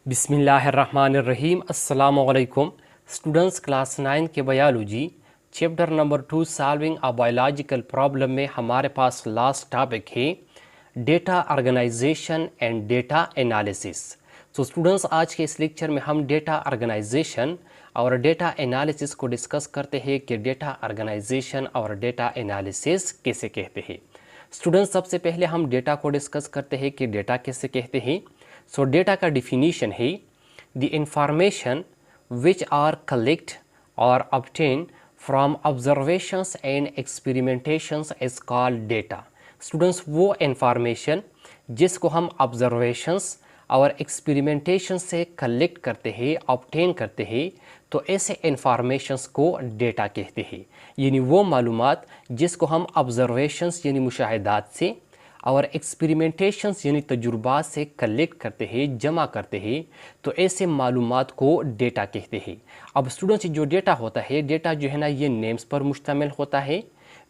बिस्मिल्लाहिर्रहमानिर्रहीम। अस्सलामुअलैकुम students, class 9 के biology chapter number 2 solving a biological problem में हमारे पास लास्ट टॉपिक है data organisation and data analysis. तो स्टूडेंट्स, आज के इस लेक्चर में हम डेटा ऑर्गेनाइजेशन और डेटा एनालिसिस को डिस्कस करते हैं कि डेटा ऑर्गेनाइजेशन और डेटा एनालिसिस कैसे कहते हैं। स्टूडेंट्स, सबसे पहले हम डेटा को डिस्कस करते हैं कि डेटा कैसे कहते हैं। सो डेटा का डिफिनीशन है the information which are collect और obtain from observations and experimentations is called data. Students, वो इंफॉर्मेशन जिसको हम ऑब्जर्वेशंस और एक्सपेरिमेंटेशन से कलेक्ट करते हैं, ऑब्टेन करते हैं, तो ऐसे इंफॉर्मेशंस को डेटा कहते हैं। यानी वो मालूमात जिसको हम ऑब्जर्वेशंस यानी मुशाहिदात से और एक्सपेरिमेंटेशंस यानी तजुर्बात से कलेक्ट करते हैं, जमा करते हैं, तो ऐसे मालूमात को डेटा कहते हैं। अब स्टूडेंट्स, जो डेटा होता है, डेटा जो है ना, ये नेम्स पर मुश्तमिल होता है,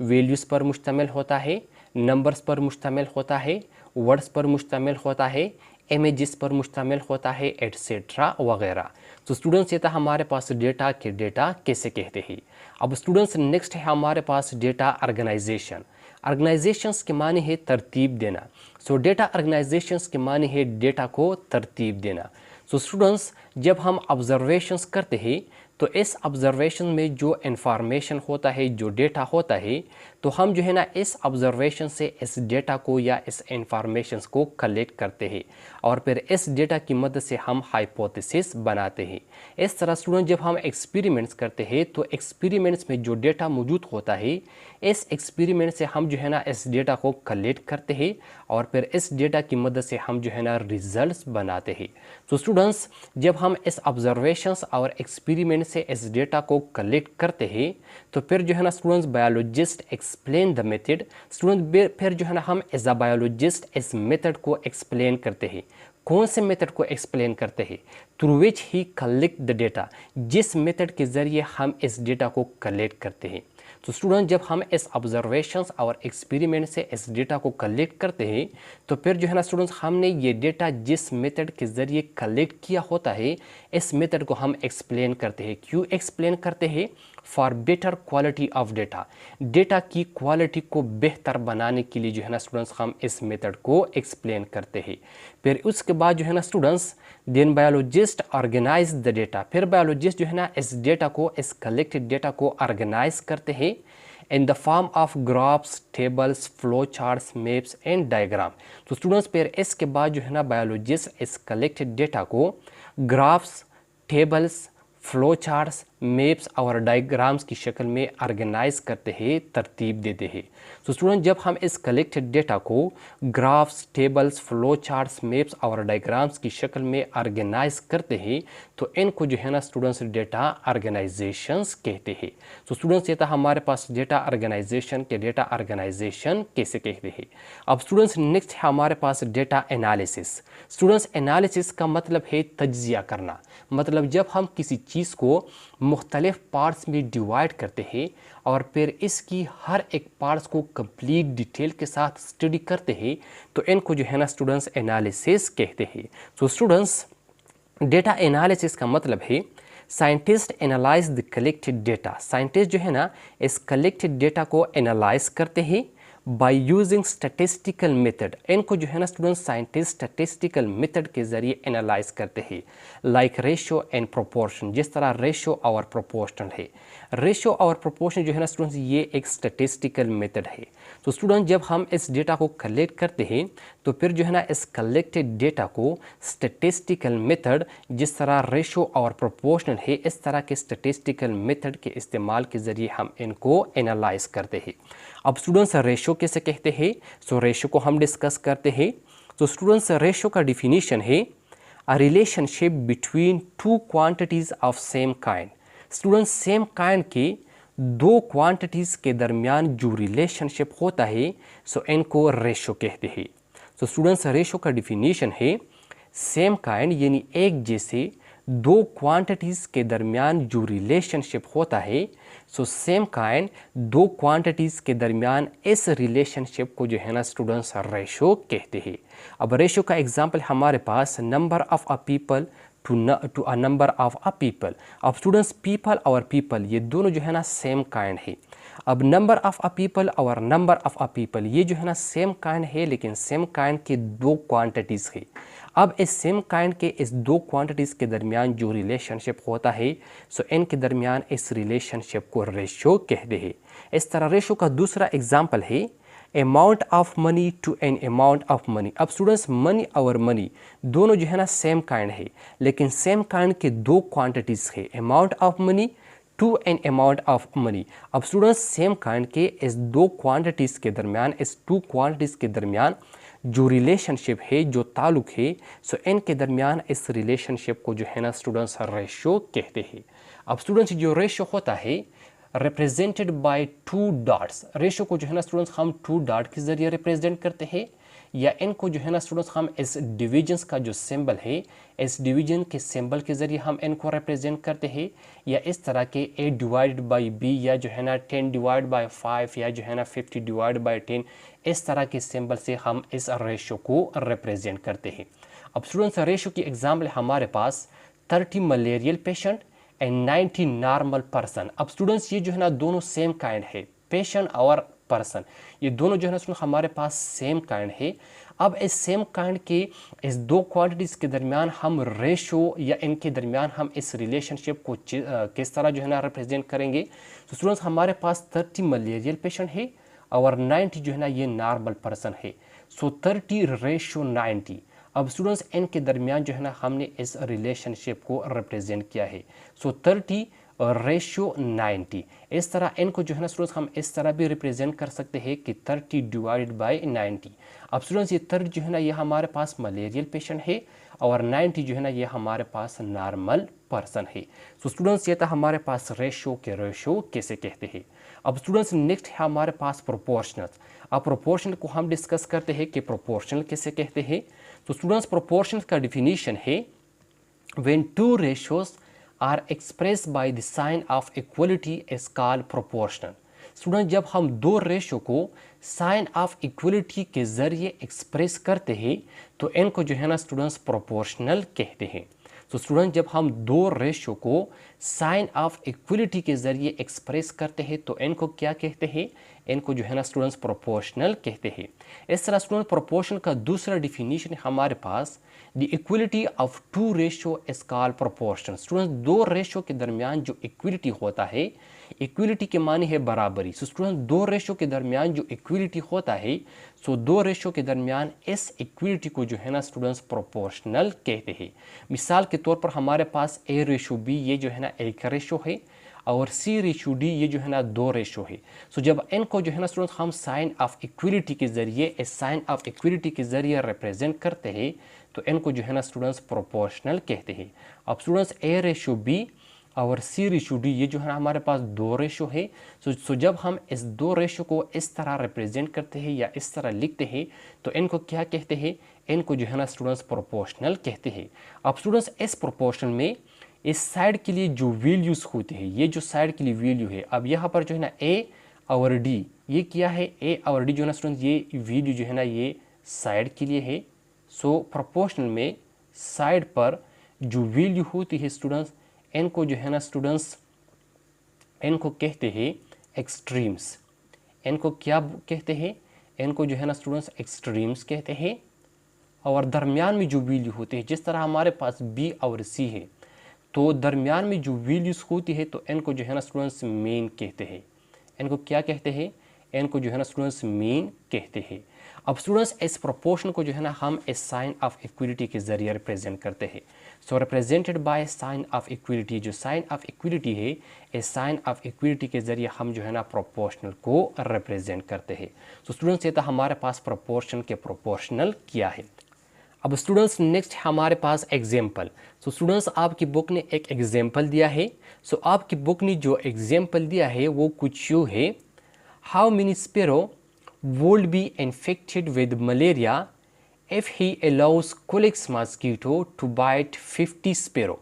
वैल्यूज़ पर मुश्तमिल होता है, नंबर्स पर मुश्तमिल होता है, वर्ड्स पर मुश्तमिल होता है, इमेजेस पर मुश्तमिल होता है, एट्सेट्रा वगैरह। तो स्टूडेंट्स, ये था हमारे पास डेटा के डेटा कैसे कहते हैं। अब स्टूडेंट्स, नेक्स्ट है हमारे पास डेटा ऑर्गेनाइजेशन। ऑर्गेनाइजेशंस के माने है तरतीब देना। सो डेटा ऑर्गेनाइजेशंस के माने है डेटा को तरतीब देना। सो स्टूडेंट्स, जब हम ऑब्जर्वेशंस करते हैं तो इस ऑब्जर्वेशन में जो इंफॉर्मेशन होता है, जो डेटा होता है, तो हम जो है ना इस ऑब्जर्वेशन से इस डेटा को या इस इंफॉर्मेशन को कलेक्ट करते हैं और फिर इस डेटा की मदद से हम हाइपोथेसिस बनाते हैं। इस तरह स्टूडेंट, जब हम एक्सपेरिमेंट्स करते हैं तो एक्सपेरिमेंट्स में जो डेटा मौजूद होता है, इस एक्सपेरिमेंट से हम जो है ना इस डेटा को कलेक्ट करते हैं और फिर इस डेटा की मदद से हम जो है ना रिजल्ट्स बनाते हैं। तो स्टूडेंट्स, जब हम इस ऑब्जर्वेशंस और एक्सपेरिमेंट से इस डेटा को कलेक्ट करते हैं तो फिर जो है ना students, biologist explain the method. Student, फिर जो है ना हम एज अ बायोलॉजिस्ट इस मेथड को एक्सप्लेन करते हैं। कौन से मेथड को एक्सप्लेन करते हैं? Through which he collect the data, जिस मेथड के ज़रिए हम इस डेटा को कलेक्ट करते हैं। तो स्टूडेंट, जब हम इस ऑब्जर्वेशंस और एक्सपेरिमेंट से इस डेटा को कलेक्ट करते हैं तो फिर जो है ना स्टूडेंट्स, हमने ये डेटा जिस मेथड के ज़रिए कलेक्ट किया होता है, इस मेथड को हम एक्सप्लेन करते हैं। क्यों एक्सप्लेन करते हैं? For better quality of data, data की क्वालिटी को बेहतर बनाने के लिए जो है ना स्टूडेंट्स, हम इस मेथड को एक्सप्लेन करते हैं। फिर उसके बाद जो है ना students, then biologist organise the data. फिर बायोलॉजिस्ट जो है ना इस डेटा को, इस कलेक्टेड डेटा को ऑर्गेनाइज करते हैं in the form of graphs, tables, flow charts, maps and diagram. तो स्टूडेंट्स, फिर इसके बाद जो है ना बायोलॉजिस्ट इस कलेक्टेड डेटा को graphs, tables, flow charts, maps और डायग्राम्स की शक्ल में ऑर्गेनाइज करते हैं, तरतीब देते हैं। तो स्टूडेंट, जब हम इस कलेक्टेड डेटा को graphs, tables, flow charts, maps और डायग्राम्स की शक्ल में ऑर्गेनाइज करते हैं तो इनको जो है ना स्टूडेंट्स, डेटा ऑर्गेनाइजेशंस कहते हैं। तो स्टूडेंट्स, ये था हमारे पास डेटा ऑर्गेनाइजेशन के डेटा ऑर्गेनाइजेशन कैसे कहते हैं। अब स्टूडेंट्स, नेक्स्ट है हमारे पास डेटा एनालिसिस। स्टूडेंट्स, एनालिसिस का मतलब है तज्जिया करना। मतलब जब हम किसी चीज़ को मुख्तलिफ पार्ट्स में डिवाइड करते हैं और फिर इसकी हर एक पार्ट्स को कंप्लीट डिटेल के साथ स्टडी करते हैं तो इनको जो है ना स्टूडेंट्स, एनालिसिस कहते हैं। तो स्टूडेंट्स, डेटा एनालिसिस का मतलब है scientist analyse the collected data. Scientist जो है ना इस कलेक्टेड डेटा को एनालाइज करते हैं बाय यूजिंग स्टैटिस्टिकल मेथड। इनको जो है ना स्टूडेंट्स, साइंटिस्ट स्टैटिस्टिकल मेथड के ज़रिए एनालाइज करते हैं, लाइक रेशियो एंड प्रोपोर्शन। जिस तरह रेशियो और प्रोपोर्शन है, रेशियो और प्रोपोर्शन जो है ना स्टूडेंट्स, ये एक स्टैटिस्टिकल मेथड है। तो स्टूडेंट, जब हम इस डेटा को कलेक्ट करते हैं तो फिर जो है ना इस कलेक्टेड डेटा को स्टैटिस्टिकल मेथड, जिस तरह रेशियो और प्रोपोर्शनल है, इस तरह के स्टैटिस्टिकल मेथड के इस्तेमाल के ज़रिए हम इनको एनालाइज करते हैं। अब स्टूडेंट्स, रेशियो कैसे कहते हैं? सो रेशियो को हम डिस्कस करते हैं। तो स्टूडेंट्स, रेशियो का डिफिनीशन है a relationship between two quantities of same kind. Students, same kind के दो क्वांटिटीज़ के दरमियान जो रिलेशनशिप होता है, सो इनको रेशियो कहते हैं। तो स्टूडेंट्स, रेशियो का डिफिनीशन है सेम काइंड यानी एक जैसे दो क्वांटिटीज़ के दरमियान जो रिलेशनशिप होता है, सो सेम काइंड दो क्वांटिटीज़ के दरमियान इस रिलेशनशिप को जो है ना स्टूडेंट्स, रेशो कहते हैं। अब रेशो का एग्जांपल हमारे पास number of a people to a number of a people. अब स्टूडेंट्स पीपल और पीपल ये दोनों जो है ना सेम काइंड है। अब नंबर ऑफ अ पीपल और नंबर ऑफ अ पीपल ये जो है ना सेम काइंड है, लेकिन सेम काइंड के दो क्वांटिटीज़ है। अब इस सेम काइंड के इस दो क्वांटिटीज़ के दरमियान जो रिलेशनशिप होता है, सो इनके दरमियान इस रिलेशनशिप को रेशो कहते हैं। इस तरह रेशो का दूसरा एग्जाम्पल है amount of money to an amount of money. अब स्टूडेंट्स मनी और मनी दोनों जो है ना सेम काइंड है, लेकिन सेम काइंड के दो क्वांटिटीज़ है, amount of money to an amount of money. अब स्टूडेंट्स सेम काइंड के इस दो क्वांटिटीज़ के दरमियान, इस टू क्वांटिटीज़ के दरमियान जो रिलेशनशिप है, जो ताल्लुक है, सो इनके दरमियान इस रिलेशनशिप को जो है ना स्टूडेंट्स रेशो कहते हैं। अब स्टूडेंट्स जो रेशो होता है represented by two dots, ratio को जो है ना स्टूडेंट्स हम टू डॉट के ज़रिए रिप्रेजेंट करते हैं, या इनको जो है ना स्टूडेंट्स हम इस डिवीजन्स का जो सिंबल है, इस डिवीजन के सिंबल के ज़रिए हम इनको रिप्रेजेंट करते हैं, या इस तरह के a डिवाइड बाई b, या जो है ना 10 डिवाइड बाई 5, या जो है ना 50 डिवाइड बाई 10, इस तरह के सिंबल से हम इस रेशो को रिप्रेजेंट करते हैं। अब स्टूडेंट्स रेशो की एग्जाम्पल हमारे पास 30 malarial patient and 90 normal person. अब स्टूडेंट्स ये जो है ना दोनों सेम काइंड है, पेशेंट और पर्सन ये दोनों जो है ना स्टूडेंट हमारे पास सेम काइंड है। अब इस सेम काइंड के इस दो क्वांटिटीज़ के दरमियान हम रेशो या इनके दरमियान हम इस रिलेशनशिप को किस तरह जो है ना रिप्रेजेंट करेंगे। तो स्टूडेंट्स हमारे पास 30 मलेरियल पेशेंट है और 90 जो है ना ये नॉर्मल पर्सन है। सो 30 रेशो 90। अब स्टूडेंट्स इनके दरमियान जो है ना हमने इस रिलेशनशिप को रिप्रेजेंट किया है। सो 30 रेशियो 90। इस तरह इनको जो है ना स्टूडेंट्स हम इस तरह भी रिप्रेजेंट कर सकते हैं कि 30 डिवाइड बाई 90। अब स्टूडेंट्स ये 30 जो है ना ये हमारे पास मलेरियल पेशेंट है और 90 जो है ना ये हमारे पास नॉर्मल पर्सन है। सो स्टूडेंट्स ये था हमारे पास रेशियो के रेशियो कैसे कहते हैं। अब स्टूडेंट्स नेक्स्ट है हमारे पास प्रोपोर्शनल। अब प्रोपोर्शनल को हम डिस्कस करते हैं कि प्रोपोर्शनल कैसे कहते हैं। तो स्टूडेंट्स प्रोपोर्शनल का डिफिनीशन है when two ratios are express by the sign of equality is called proportional. Student जब हम दो रेशो को साइन ऑफ इक्वलिटी के ज़रिए एक्सप्रेस करते हैं तो इनको जो है ना स्टूडेंट्स प्रोपोर्शनल कहते हैं। तो स्टूडेंट जब हम दो रेशो को साइन ऑफ इक्वलिटी के ज़रिए एक्सप्रेस करते हैं तो इनको क्या कहते हैं, इनको जो है ना स्टूडेंट्स प्रोपोर्शनल कहते हैं। इस तरह स्टूडेंट प्रोपोर्शनल का दूसरा डिफिनीशन है हमारे पास the equality of two ratio is called proportional. Students दो रेशो के दरमियान जो इक्वलिटी होता है, इक्वलिटी के मानी है बराबरी। सो स्टूडेंट दो रेशो के दरमियान जो इक्वलिटी होता है, सो दो रेशो के दरमियान इस इक्वलिटी को जो है ना स्टूडेंट्स प्रोपोर्शनल कहते हैं। मिसाल के तौर पर हमारे पास a रेशो b ये जो है ना एक रेशो है और c रेशो d ये जो है ना दो रेशो है। सो जब इनको जो है ना स्टूडेंट्स हम साइन ऑफ इक्वलिटी के ज़रिए इस साइन ऑफ इक्वलिटी के ज़रिए रिप्रेजेंट करते हैं तो इनको जो है ना स्टूडेंट्स प्रोपोर्शनल कहते हैं। अब स्टूडेंट्स a रेशो b और c रेशो डी ये जो है ना हमारे पास दो रेशो है। सो जब हम इस दो रेशो को इस तरह रिप्रेजेंट करते हैं या इस तरह लिखते हैं तो इनको क्या कहते हैं, इनको जो है ना स्टूडेंट्स प्रोपोर्शनल कहते हैं। अब स्टूडेंट्स इस प्रोपोर्शनल में इस साइड के लिए जो वैल्यूज़ होती है, ये जो साइड के लिए वैल्यू है, अब यहाँ पर जो है ना a और d ये क्या है, a और d जो है ना स्टूडेंट्स ये वैल्यू जो है ना ये साइड के लिए है। सो प्रोपोर्शनल में साइड पर जो वैल्यू होती है स्टूडेंट्स इनको जो है ना स्टूडेंट्स इनको कहते हैं एक्सट्रीम्स। इनको क्या कहते हैं, इनको जो है ना स्टूडेंट्स एक्सट्रीम्स कहते हैं। और दरमियान में जो वैल्यू होती है, जिस तरह हमारे पास b और c है तो दरमियान में जो वैल्यूज़ होती है तो इनको जो है ना स्टूडेंट्स मीन कहते हैं। इनको क्या कहते हैं, इनको जो है ना स्टूडेंट्स मीन कहते हैं। अब स्टूडेंट्स इस प्रोपोर्शन को जो है ना हम इस साइन ऑफ इक्वलिटी के ज़रिए रिप्रेजेंट करते हैं। So represented by sign of equality, जो साइन ऑफ इक्वलिटी है इस साइन ऑफ इक्वलिटी के ज़रिए हम जो है ना प्रोपोर्शनल को रिप्रेजेंट करते हैं। तो स्टूडेंट्स ये था हमारे पास प्रोपोर्शन के प्रोपोर्शनल क्या है। अब स्टूडेंट्स नेक्स्ट हमारे पास एग्जाम्पल। सो स्टूडेंट्स आपकी बुक ने एक एग्जाम्पल दिया है। सो आपकी बुक ने जो एग्जाम्पल दिया है वो कुछ यूँ है, how many sparrow would be infected with malaria if he allows Culex mosquito to bite 50 sparrow।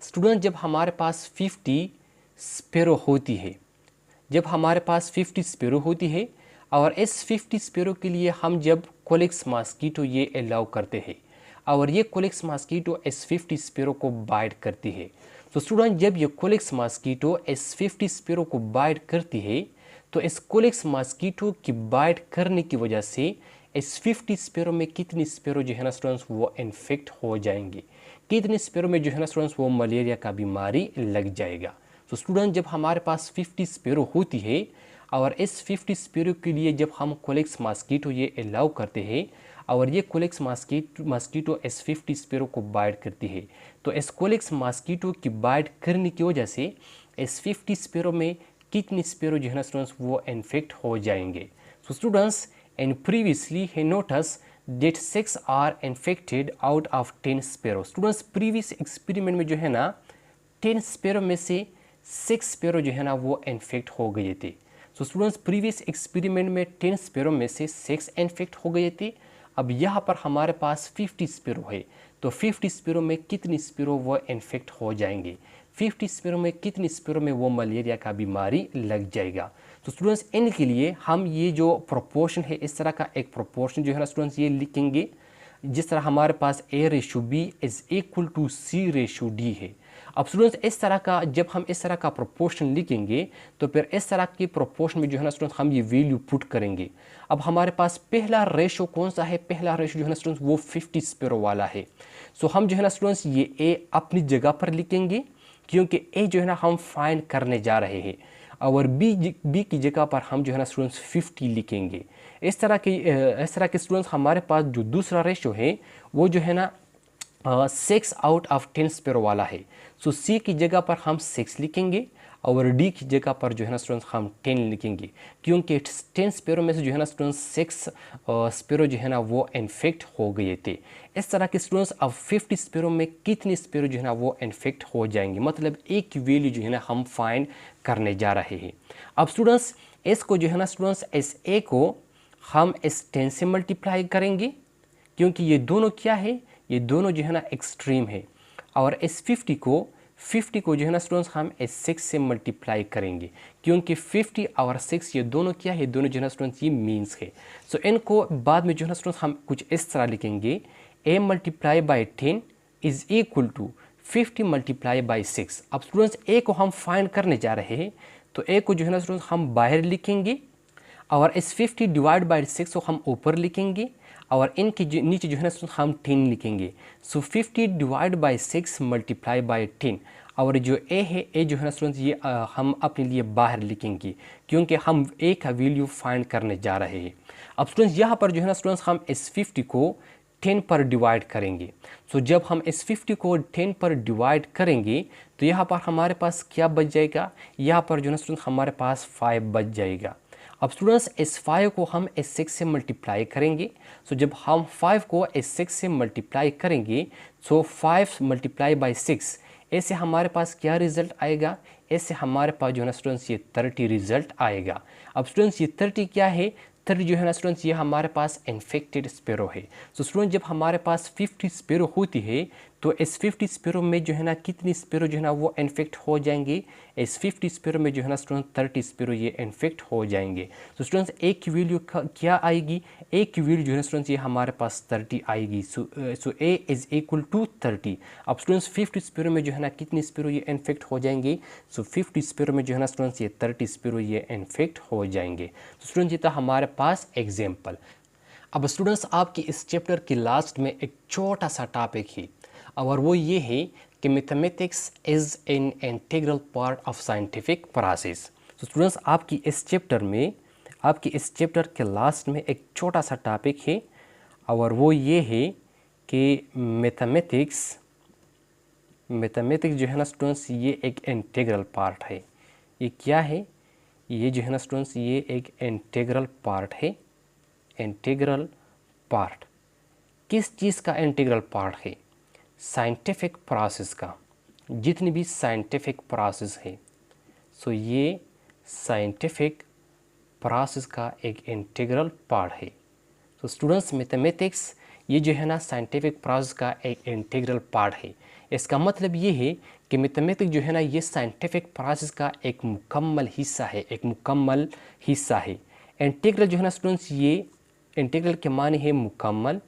Student जब हमारे पास 50 स्पैरो होती है, जब हमारे पास 50 स्पैरो होती है और इस 50 स्पैरो के लिए हम जब कोलिक्स मॉस्किटो ये अलाउ करते हैं और ये कोलिक्स मॉस्किटो S50 स्पैरो को बाइट करती है। तो स्टूडेंट जब ये कोलिक्स मॉस्किटो S50 स्पैरो को बाइट करती है तो इस कोलिक्स मॉस्किटो की बाइट करने की वजह से S50 स्पैरो में कितनी स्पैरो जो है ना स्टूडेंट्स वो इन्फेक्ट हो जाएंगे, कितने स्पैरो में जो है ना स्टूडेंट्स वो मलेरिया का बीमारी लग जाएगा। तो स्टूडेंट जब हमारे पास 50 स्पैरो होती है और इस 50 स्पैरो के लिए जब हम कोलिक्स मॉस्किटो ये अलाउ करते हैं और ये कोलिक्स मॉस्किटो S50 स्पैरो को बाइट करती है, तो इस कोलिक्स मॉस्किटो की बाइट करने की वजह से S50 स्पैरो में कितनी स्पैरो जो है ना स्टूडेंट्स वो इन्फेक्ट हो जाएंगे। So students and previously he noticed that 6 are infected out of 10 sparrows। Students previous experiment में जो है ना 10 स्पैरो में से 6 स्पैरो जो है ना वो इन्फेक्ट हो गए थे। सो स्टूडेंट्स प्रीवियस एक्सपेरिमेंट में 10 स्पैरो में से 6 इन्फेक्ट हो गए थे। अब यहाँ पर हमारे पास 50 स्पैरो है, तो 50 स्पैरो में कितनी स्पैरो वो इन्फेक्ट हो जाएंगे, 50 स्पैरो में कितनी स्पैरो में वो मलेरिया का बीमारी लग जाएगा। तो स्टूडेंट्स इनके लिए हम ये जो प्रोपोर्शन है इस तरह का एक प्रोपोर्शन जो है ना स्टूडेंट्स ये लिखेंगे, जिस तरह हमारे पास A/B is equal to C/D है। अब स्टूडेंट्स इस तरह का जब हम इस तरह का प्रोपोर्शन लिखेंगे तो फिर इस तरह की प्रोपोर्शन में जो है ना स्टूडेंट्स हम ये वैल्यू पुट करेंगे। अब हमारे पास पहला रेशो कौन सा है, पहला रेशो जो है ना स्टूडेंट्स वो 50 स्पैरो वाला है। सो हम जो है ना स्टूडेंट्स ये A अपनी जगह पर लिखेंगे क्योंकि A जो है ना हम फाइंड करने जा रहे हैं और B की जगह पर हम जो है ना स्टूडेंट्स 50 लिखेंगे। इस तरह के स्टूडेंट्स हमारे पास जो दूसरा रेशो है वो जो है ना 6 आउट ऑफ 10 स्पैरो वाला है। सो C की जगह पर हम 6 लिखेंगे और D की जगह पर जो है ना स्टूडेंट्स हम 10 लिखेंगे क्योंकि 10 स्पैरो में से जो है ना स्टूडेंट्स 6 स्पैरो जो है ना वो इन्फेक्ट हो गए थे। इस तरह के स्टूडेंट्स अब 50 स्पैरो में कितने स्पैरो जो है ना वो इन्फेक्ट हो जाएंगे, मतलब एक की वैल्यू जो है ना हम फाइंड करने जा रहे हैं। अब स्टूडेंट्स इसको जो है ना स्टूडेंट्स इस A को हम इस 10 से मल्टीप्लाई करेंगे क्योंकि ये दोनों क्या है, ये दोनों जो है ना एक्सट्रीम है, और इस 50 को जो है ना स्टूडेंट्स हम इस 6 से मल्टीप्लाई करेंगे क्योंकि 50 और 6 ये दोनों क्या है, दोनों जो है ना स्टूडेंट्स ये मीन्स है। सो इनको बाद में जो है ना स्टूडेंट्स हम कुछ इस तरह लिखेंगे, A multiply by 10 is equal to 50 multiply by 6। अब स्टूडेंट्स A को हम फाइंड करने जा रहे हैं, तो A को जो है ना स्टूडेंट्स हम बाहर लिखेंगे और इस 50 डिवाइड बाई 6 को हम ऊपर लिखेंगे और इनके नीचे जो है ना हम 10 लिखेंगे। सो 50 डिवाइड बाई 6 मल्टीप्लाई बाई 10 और जो A है, A जो है ना स्टूडेंट्स ये हम अपने लिए बाहर लिखेंगे क्योंकि हम A का वैल्यू फाइंड करने जा रहे हैं। अब स्टूडेंट्स यहाँ पर जो है ना स्टूडेंट्स हम इस 50 को 10 पर डिवाइड करेंगे। सो जब हम इस 50 को 10 पर डिवाइड करेंगे तो यहाँ पर हमारे पास क्या बच जाएगा, यहाँ पर जो है ना स्टूडेंट्स हमारे पास 5 बच जाएगा। अब स्टूडेंट्स इस 5 को हम इस 6 से मल्टीप्लाई करेंगे। सो जब हम 5 को इस 6 से मल्टीप्लाई करेंगे सो 5 मल्टीप्लाई बाई 6, ऐसे हमारे पास क्या रिजल्ट आएगा, ऐसे हमारे पास जो है ना स्टूडेंट्स ये 30 रिजल्ट आएगा। अब स्टूडेंट्स ये 30 क्या है, 30 जो है ना स्टूडेंट्स ये हमारे पास इन्फेक्टेड स्पैरो है। सो स्टूडेंट जब हमारे पास 50 स्पैरो होती है तो इस 50 स्पैरो में जो है ना कितनी स्पैरो जो है ना वो इन्फेक्ट हो जाएंगे, इस 50 स्पैरो में जो है ना स्टूडेंट 30 स्पैरो ये इन्फेक्ट हो जाएंगे। तो स्टूडेंट्स एक की वैल्यू क्या आएगी, एक की वैल्यू जो है ना स्टूडेंट्स ये हमारे पास 30 आएगी। सो A इज इक्वल टू 30। अब स्टूडेंट्स 50 स्पैरो में जो है ना कितनी स्पैरो ये इन्फेक्ट हो जाएंगे, सो 50 स्पैरो में जो है ना स्टूडेंट्स ये 30 स्पैरो ये इन्फेक्ट हो जाएंगे। तो स्टूडेंट्स ये था हमारे पास एग्जाम्पल। अब स्टूडेंट्स आपकी इस चैप्टर के लास्ट में एक छोटा सा टॉपिक है और वो ये है कि mathematics is an integral part of scientific process. तो स्टूडेंट्स आपकी इस चैप्टर के लास्ट में एक छोटा सा टॉपिक है और वो ये है कि मैथमेटिक्स जो है ना स्टूडेंट्स ये एक इंटीग्रल पार्ट है। ये क्या है, ये जो है ना स्टूडेंट्स ये एक इंटीग्रल पार्ट है। इंटीग्रल पार्ट किस चीज़ का इंटीग्रल पार्ट है, साइंटिफिक प्रोसेस का, जितनी भी साइंटिफिक प्रोसेस है। सो ये साइंटिफिक प्रोसेस का एक इंटीग्रल पार्ट है। तो स्टूडेंट्स मैथमेटिक्स ये जो है ना साइंटिफिक प्रोसेस का एक इंटीग्रल पार्ट है। इसका मतलब ये है कि मैथमेटिक्स जो है ना ये साइंटिफिक प्रोसेस का एक मुकम्मल हिस्सा है, एक मुकम्मल हिस्सा है। इंटीग्रल जो है ना स्टूडेंट्स ये इंटीग्रल के माने है मुकम्मल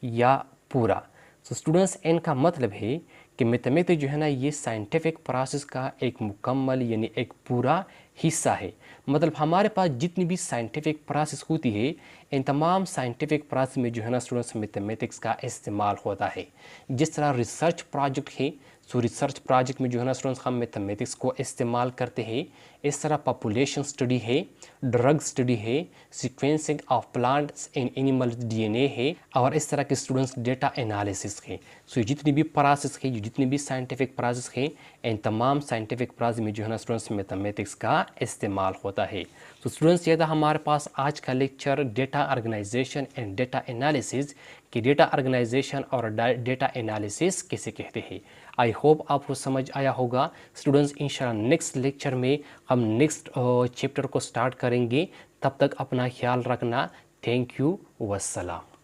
या पूरा। तो स्टूडेंट्स एन का मतलब है कि मैथमेटिक्स जो है ना ये साइंटिफिक प्रोसेस का एक मुकम्मल यानी एक पूरा हिस्सा है। मतलब हमारे पास जितनी भी साइंटिफिक प्रोसेस होती है इन तमाम साइंटिफिक प्रोसेस में जो है ना स्टूडेंट्स मैथमेटिक्स का इस्तेमाल होता है। जिस तरह रिसर्च प्रोजेक्ट है, सो रिसर्च प्रोजेक्ट में जो है ना स्टूडेंट्स हम मैथमेटिक्स को इस्तेमाल करते हैं। इस तरह पॉपुलेशन स्टडी है, ड्रग स्टडी है, sequencing of plants in animal DNA है, और इस तरह के स्टूडेंट्स डेटा एनालिसिस है। सो जितनी भी प्रोसेस है, जितनी भी साइंटिफिक प्रोसेस है, इन तमाम साइंटिफिक प्रोसेस में जो है ना स्टूडेंट्स मैथमेटिक्स का इस्तेमाल होता है। तो स्टूडेंट्स ये था हमारे पास आज का lecture data organisation and data analysis कि डेटा ऑर्गेनाइजेशन और डेटा एनालिसिस किसे कहते हैं। आई होप आपको समझ आया होगा। स्टूडेंट्स इंशाल्लाह नेक्स्ट लेक्चर में हम नेक्स्ट चैप्टर को स्टार्ट करेंगे। तब तक अपना ख्याल रखना। Thank you, वस्सलाम।